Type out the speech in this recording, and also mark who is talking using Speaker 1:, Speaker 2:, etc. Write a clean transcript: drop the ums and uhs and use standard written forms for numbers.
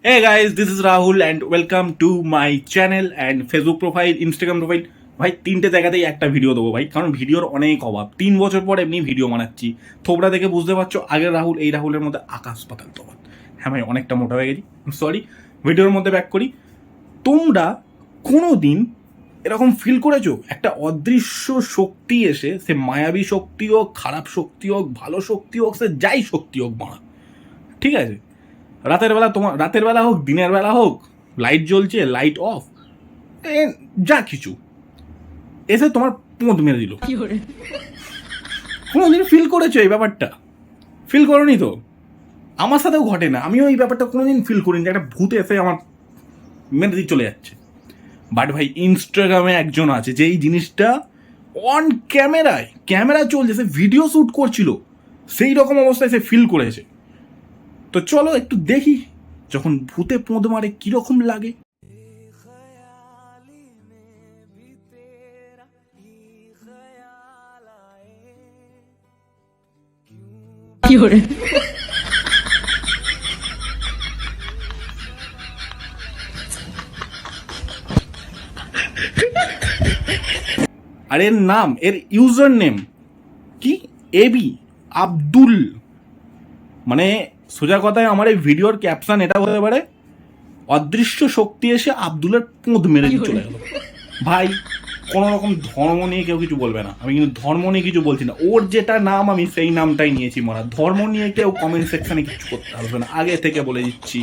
Speaker 1: Hey guys, this is Rahul and welcome to my channel and Facebook profile, Instagram profile. ভাই তিনটে জায়গাতেই একটা video দেবো ভাই, কারণ ভিডিওর অনেক অভাব। 3 বছর পর এমনি ভিডিও বানাচ্ছি। থোবড়া দেখে বুঝতে পারছো আগের রাহুল এই রাহুলের মধ্যে আকাশ পাতাল তফাৎ। হ্যাঁ ভাই, অনেকটা মোটা হয়ে গেছি, সরি। ভিডিওর মধ্যে ব্যাক করি। তোমরা কোনো দিন এরকম ফিল করেছো একটা অদৃশ্য শক্তি এসে, সে মায়াবী শক্তি হোক, খারাপ শক্তি হোক, ভালো শক্তি হোক, সে যাই শক্তি হোক মারা, ঠিক আছে, রাতের বেলা হোক, দিনের বেলা হোক, লাইট জ্বলছে, লাইট অফ, যা কিছু এসে তোমার পোঁত মেরে দিল। কোনোদিন ফিল করেছো এই ব্যাপারটা? ফিল করোনি তো? আমার সাথেও ঘটে না, আমিও এই ব্যাপারটা কোনোদিন ফিল করিনি যে একটা ভূত এসে আমার মেরে দিয়ে চলে যাচ্ছে। বাট ভাই ইনস্টাগ্রামে একজন আছে যে এই জিনিসটা অন ক্যামেরা চলছে, সে ভিডিও শ্যুট করছিল, সেই রকম অবস্থায় সে ফিল করেছে। তো চলো একটু দেখি যখন ভূতে পোঁদ মারে কিরকম লাগে। আর এর নাম, এর ইউজার নেম কি? এবি আব্দুল। মানে সোজা কথায় আমার এই ভিডিওর ক্যাপশন এটা হতে পারে, অদৃশ্য শক্তি এসে আব্দুলের পোঁদ মেরে দিয়ে চলে গেল। ভাই কোনো রকম ধর্ম নিয়ে কেউ কিছু বলবে না, আমি কিন্তু ধর্ম নিয়ে কিছু বলছি না। ওর যেটা নাম আমি সেই নামটাই নিয়েছি মারা। ধর্ম নিয়ে কেউ কমেন্ট সেকশনে কিছু করতে পারবে না, আগে থেকে বলে দিচ্ছি।